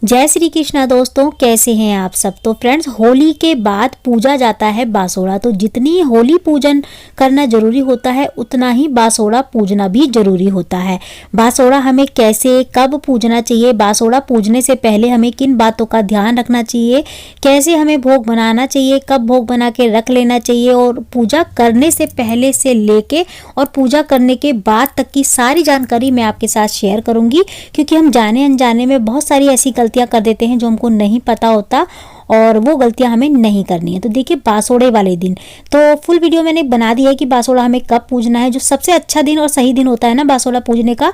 जय श्री कृष्णा दोस्तों, कैसे हैं आप सब। तो फ्रेंड्स, होली के बाद पूजा जाता है बासोड़ा। तो जितनी होली पूजन करना जरूरी होता है उतना ही बासोड़ा पूजना भी जरूरी होता है। बासोड़ा हमें कैसे कब पूजना चाहिए, बासोड़ा पूजने से पहले हमें किन बातों का ध्यान रखना चाहिए, कैसे हमें भोग बनाना चाहिए, कब भोग बना के रख लेना चाहिए, और पूजा करने से पहले से लेके और पूजा करने के बाद तक की सारी जानकारी मैं आपके साथ शेयर करूंगी। क्योंकि हम जाने अनजाने में बहुत सारी ऐसी गलतियां कर देते हैं जो हमको नहीं पता होता, और वो गलतियां हमें नहीं करनी है। तो देखिए, बासोड़े वाले दिन तो फुल वीडियो मैंने बना दिया है कि बासोड़ा हमें कब पूजना है। जो सबसे अच्छा दिन और सही दिन होता है ना बासोड़ा पूजने का,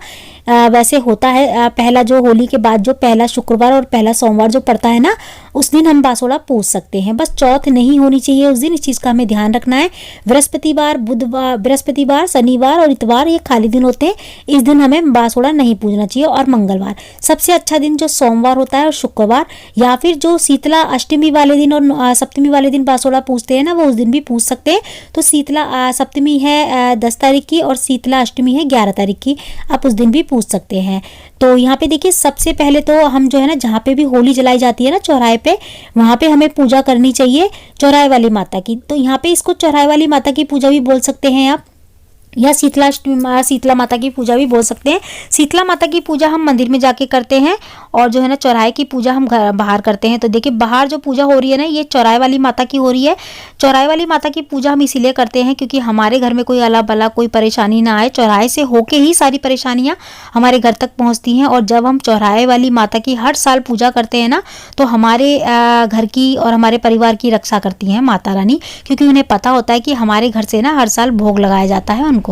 वैसे होता है पहला जो होली के बाद जो पहला शुक्रवार और पहला सोमवार जो पड़ता है ना, उस दिन हम बासोड़ा पूज सकते हैं। बस चौथ नहीं होनी चाहिए उस दिन, इस चीज़ का हमें ध्यान रखना है। बृहस्पतिवार, शनिवार और इतवार ये खाली दिन होते हैं, इस दिन हमें बासोड़ा नहीं पूजना चाहिए। और मंगलवार सबसे अच्छा दिन जो सोमवार होता है, और शुक्रवार, या फिर जो शीतला अष्टमी वाले दिन और सप्तमी वाले दिन बासोड़ा पूजते हैं ना, वो उस दिन भी पूज सकते हैं। तो शीतला सप्तमी है 10 तारीख की और शीतला अष्टमी है 11 तारीख की, आप उस दिन भी पूज सकते हैं। तो यहाँ पे देखिए, सबसे पहले तो हम जो है ना, जहाँ पे भी होली जलाई जाती है ना चौराहे पे, वहाँ पे हमें पूजा करनी चाहिए चौराहे वाली माता की। तो यहाँ पे इसको चौराहे वाली माता की पूजा भी बोल सकते हैं आप, या शीतला माता की पूजा भी बोल सकते हैं। शीतला माता की पूजा हम मंदिर में जाके करते हैं, और जो है ना चौराहे की पूजा हम बाहर करते हैं। तो देखिए, बाहर जो पूजा हो रही है ना, ये चौराहे वाली माता की हो रही है। चौराहे वाली माता की पूजा हम इसीलिए करते हैं क्योंकि हमारे घर में कोई अला बला कोई परेशानी ना आए। चौराहे से होके ही सारी परेशानियां हमारे घर तक पहुंचती हैं। और जब हम चौराहे वाली माता की हर साल पूजा करते हैं ना, तो हमारे घर की और हमारे परिवार की रक्षा करती हैं माता रानी, क्योंकि उन्हें पता होता है कि हमारे घर से ना हर साल भोग लगाया जाता है उनको।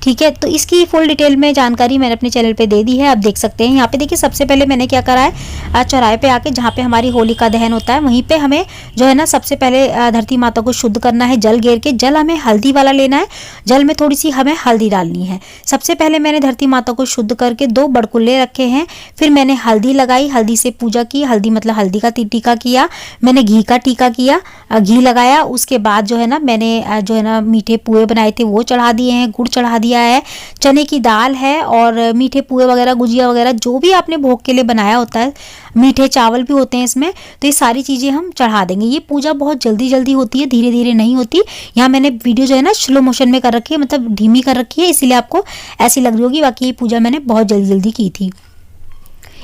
ठीक है, तो इसकी फुल डिटेल में जानकारी मैंने अपने चैनल पे दे दी है, आप देख सकते हैं। यहाँ पे देखिए, सबसे पहले मैंने क्या करा है, चौराहे पे आके जहाँ पे हमारी होली का दहन होता है, वहीं पे हमें जो है ना सबसे पहले धरती माता को शुद्ध करना है। जल गेर के, जल हमें हल्दी वाला लेना है, जल में थोड़ी सी हमें हल्दी डालनी है। सबसे पहले मैंने धरती माता को शुद्ध करके 2 बड़कुल्ले रखे हैं, फिर मैंने हल्दी लगाई, हल्दी से पूजा की। हल्दी मतलब हल्दी का टीका किया, मैंने घी का टीका किया, घी लगाया। उसके बाद जो है ना मैंने जो है ना मीठे पुए बनाए थे वो चढ़ा दिए हैं, गुड़ चढ़ा दिया है, चने की दाल है, और मीठे पुए वगैरह, गुजिया वगैरह जो भी आपने भोग के लिए बनाया होता है, मीठे चावल भी होते हैं इसमें, तो ये सारी चीज़ें हम चढ़ा देंगे। ये पूजा बहुत जल्दी जल्दी होती है, धीरे धीरे नहीं होती। यहाँ मैंने वीडियो जो है ना स्लो मोशन में कर रखी है, मतलब धीमी कर रखी है, इसीलिए आपको ऐसी लग रही होगी। बाकी ये पूजा मैंने बहुत जल्दी जल्दी की थी।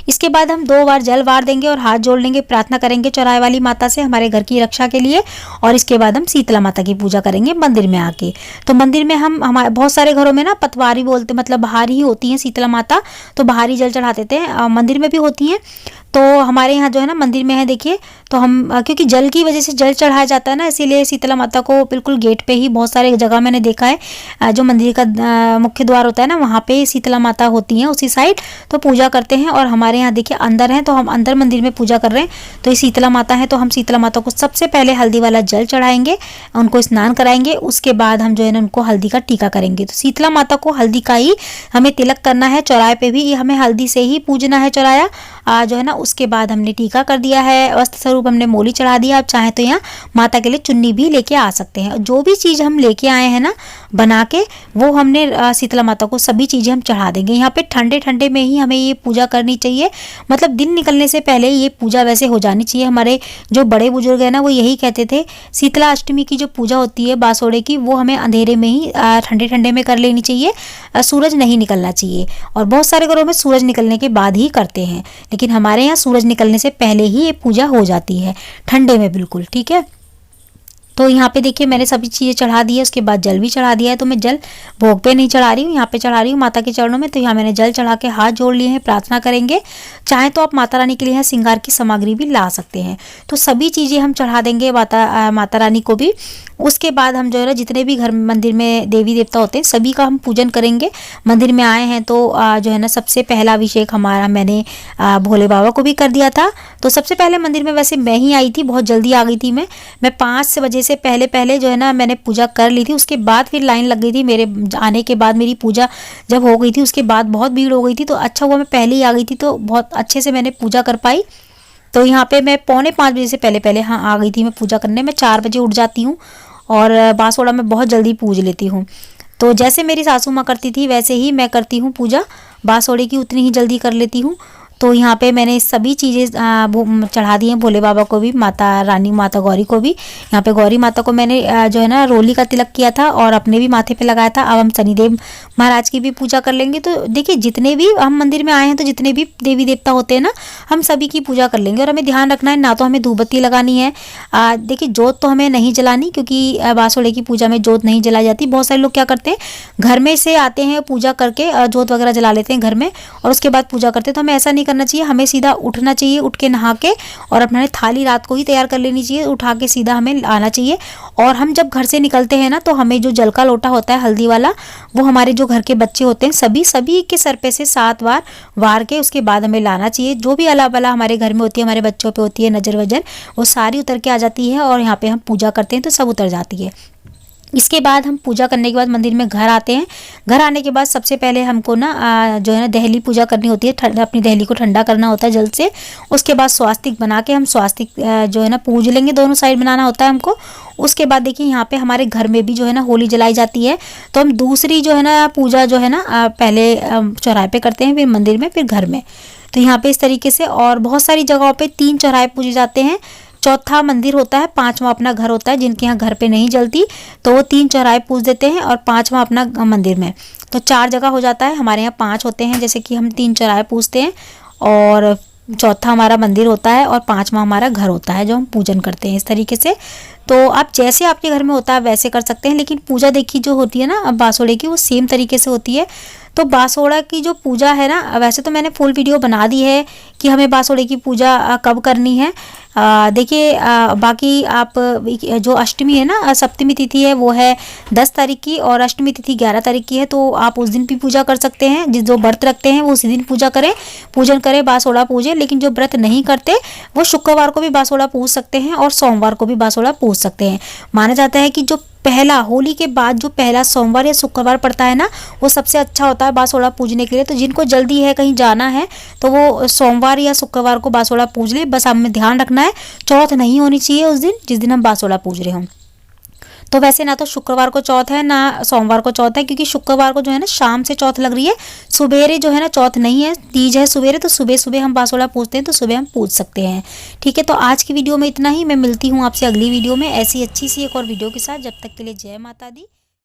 इसके बाद हम 2 बार जल वार देंगे और हाथ जोड़ लेंगे, प्रार्थना करेंगे चौराहे वाली माता से हमारे घर की रक्षा के लिए। और इसके बाद हम शीतला माता की पूजा करेंगे मंदिर में आके। तो मंदिर में हम हमारे बहुत सारे घरों में ना पतवारी बोलते, मतलब बाहर ही होती हैं शीतला माता, तो बाहर ही जल चढ़ाते थे। मंदिर में भी होती हैं, तो हमारे यहाँ जो है ना मंदिर में है। देखिए, तो हम क्योंकि जल की वजह से जल चढ़ाया जाता है ना, इसीलिए शीतला माता को बिल्कुल गेट पे ही, बहुत सारे जगह मैंने देखा है जो मंदिर का मुख्य द्वार होता है ना, वहाँ पे शीतला माता होती हैं उसी साइड, तो पूजा करते हैं। और हमारे यहाँ देखिए अंदर हैं, तो हम अंदर मंदिर में पूजा कर रहे हैं। तो ये शीतला माता है, तो हम शीतला माता को सबसे पहले हल्दी वाला जल चढ़ाएंगे, उनको स्नान कराएंगे। उसके बाद हम जो है ना उनको हल्दी का टीका करेंगे। तो शीतला माता को हल्दी का ही हमें तिलक करना है। चौराहे पे भी हमें हल्दी से ही पूजना है चौराया जो है ना। उसके बाद हमने टीका कर दिया है, वस्त्र स्वरूप हमने मोली चढ़ा दिया। आप चाहें तो यहाँ माता के लिए चुन्नी भी लेके आ सकते हैं। जो भी चीज़ हम लेके आए हैं ना बना के, वो हमने शीतला माता को सभी चीज़ें हम चढ़ा देंगे। यहाँ पे ठंडे ठंडे में ही हमें ये पूजा करनी चाहिए, मतलब दिन निकलने से पहले ये पूजा वैसे हो जानी चाहिए। हमारे जो बड़े बुजुर्ग हैं ना, वो यही कहते थे, शीतला अष्टमी की जो पूजा होती है बासोड़े की, वो हमें अंधेरे में ही ठंडे ठंडे में कर लेनी चाहिए, सूरज नहीं निकलना चाहिए। और बहुत सारे घरों में सूरज निकलने के बाद ही करते हैं, लेकिन हमारे यहाँ सूरज निकलने से पहले ही ये पूजा हो जाती है, ठंडे में बिल्कुल। ठीक है, तो यहाँ पे देखिए मैंने सभी चीज़ें चढ़ा दी है, उसके बाद जल भी चढ़ा दिया है। तो मैं जल भोग पे नहीं चढ़ा रही हूँ, यहाँ पे चढ़ा रही हूँ माता के चरणों में। तो यहाँ मैंने जल चढ़ा के हाथ जोड़ लिए हैं, प्रार्थना करेंगे। चाहे तो आप माता रानी के लिए श्रृंगार की सामग्री भी ला सकते हैं। तो सभी चीज़ें हम चढ़ा देंगे माता रानी को भी। उसके बाद हम जो है ना जितने भी घर मंदिर में देवी देवता होते हैं सभी का हम पूजन करेंगे। मंदिर में आए हैं तो जो है ना सबसे पहला अभिषेक हमारा मैंने भोले बाबा को भी कर दिया था। तो सबसे पहले मंदिर में वैसे मैं ही आई थी, बहुत जल्दी आ गई थी मैं 5 बजे से पहले जो है ना मैंने पूजा कर ली थी। उसके बाद फिर लाइन लग गई थी मेरे आने के बाद, मेरी पूजा जब हो गई थी उसके बाद बहुत भीड़ हो गई थी। तो अच्छा हुआ मैं पहले ही आ गई थी, तो बहुत अच्छे से मैंने पूजा कर पाई। तो यहाँ पे मैं 4:45 बजे से पहले हाँ आ गई थी मैं पूजा करने। मैं 4 बजे उठ जाती हूँ और बांसोड़ा में बहुत जल्दी पूज लेती हूँ। तो जैसे मेरी सासू माँ करती थी वैसे ही मैं करती हूँ पूजा, बांसोड़े की उतनी ही जल्दी कर लेती हूँ। तो यहाँ पे मैंने सभी चीज़ें चढ़ा दी हैं भोले बाबा को भी, माता रानी माता गौरी को भी। यहाँ पे गौरी माता को मैंने जो है ना रोली का तिलक किया था और अपने भी माथे पे लगाया था। अब हम शनिदेव महाराज की भी पूजा कर लेंगे। तो देखिए जितने भी हम मंदिर में आए हैं तो जितने भी देवी देवता होते हैं ना, हम सभी की पूजा कर लेंगे। और हमें ध्यान रखना है, ना तो हमें धूप बत्ती लगानी है, देखिए जोत तो हमें नहीं जलानी, क्योंकि बासोड़े की पूजा में जोत नहीं जलाई जाती। बहुत सारे लोग क्या करते हैं, घर में से आते हैं पूजा करके जोत वगैरह जला लेते हैं घर में और उसके बाद पूजा करते हैं। तो हमें ऐसा नहीं करना चाहिए, हमें सीधा उठना चाहिए, उठ के नहा के और अपना थाली रात को ही तैयार कर लेनी चाहिए, उठा के सीधा हमें आना चाहिए। और हम जब घर से निकलते हैं ना, तो हमें जो जल का लोटा होता है हल्दी वाला, वो हमारे जो घर के बच्चे होते हैं सभी के सर पे से 7 बार वार के उसके बाद हमें लाना चाहिए। जो भी अला बला हमारे घर में होती है, हमारे बच्चों पे होती है, नजर वजर, वो सारी उतर के आ जाती है और यहाँ पे हम पूजा करते हैं तो सब उतर जाती है। इसके बाद हम पूजा करने के बाद मंदिर में घर आते हैं। घर आने के बाद सबसे पहले हमको ना जो है ना दहली पूजा करनी होती है, अपनी दहली को ठंडा करना होता है जल से। उसके बाद स्वास्तिक बना के हम स्वास्तिक जो है ना पूज लेंगे, दोनों साइड बनाना होता है हमको। उसके बाद देखिए यहाँ पे हमारे घर में भी जो है ना होली जलाई जाती है। तो हम दूसरी जो है ना पूजा जो है ना पहले चौराहे पे करते हैं, फिर मंदिर में, फिर घर में। तो यहाँ पे इस तरीके से, और बहुत सारी जगहों पे 3 चौराहे पूजे जाते हैं। चौथा मंदिर होता है, 5वां अपना घर होता है। जिनके यहाँ घर पे नहीं जलती तो वो 3 चौराहे पूज देते हैं और 5वां अपना मंदिर में। तो 4 जगह हो जाता है। हमारे यहाँ 5 होते हैं, जैसे कि हम 3 चौराहे पूजते हैं और चौथा हमारा मंदिर होता है और 5वां हमारा घर होता है जो हम पूजन करते हैं इस तरीके से। तो आप जैसे आपके घर में होता है वैसे कर सकते हैं, लेकिन पूजा देखिए जो होती है ना अब बासोड़े की, वो सेम तरीके से होती है। तो बासोड़ा की जो पूजा है ना, वैसे तो मैंने फुल वीडियो बना दी है कि हमें बासोड़े की पूजा कब करनी है। देखिए बाकी आप जो अष्टमी है ना, सप्तमी तिथि है वो है 10 तारीख की और अष्टमी तिथि 11 तारीख की है। तो आप उस दिन भी पूजा कर सकते हैं। जो व्रत रखते हैं वो उसी दिन पूजन करें, बासोड़ा पूजे। लेकिन जो व्रत नहीं करते वो शुक्रवार को भी बासोड़ा पूज सकते हैं और सोमवार को भी बासोड़ा पूज सकते हैं। माना जाता है कि जो पहला होली के बाद जो पहला सोमवार या शुक्रवार पड़ता है ना, वो सबसे अच्छा होता है बासोड़ा पूजने के लिए। तो जिनको जल्दी है कहीं जाना है तो वो सोमवार या शुक्रवार को बासोड़ा पूज ले। बस हमें ध्यान रखना है चौथ नहीं होनी चाहिए उस दिन जिस दिन हम बासोड़ा पूज रहे हों। तो वैसे ना तो शुक्रवार को चौथ है ना सोमवार को चौथ है, क्योंकि शुक्रवार को जो है ना शाम से चौथ लग रही है, सुबेरे जो है ना चौथ नहीं है, तीज है सुबेरे। तो सुबह सुबह हम बासोड़ा पूजते हैं तो सुबह हम पूज सकते हैं। ठीक है, तो आज की वीडियो में इतना ही। मैं मिलती हूँ आपसे अगली वीडियो में ऐसी अच्छी सी एक और वीडियो के साथ। जब तक के लिए जय माता दी।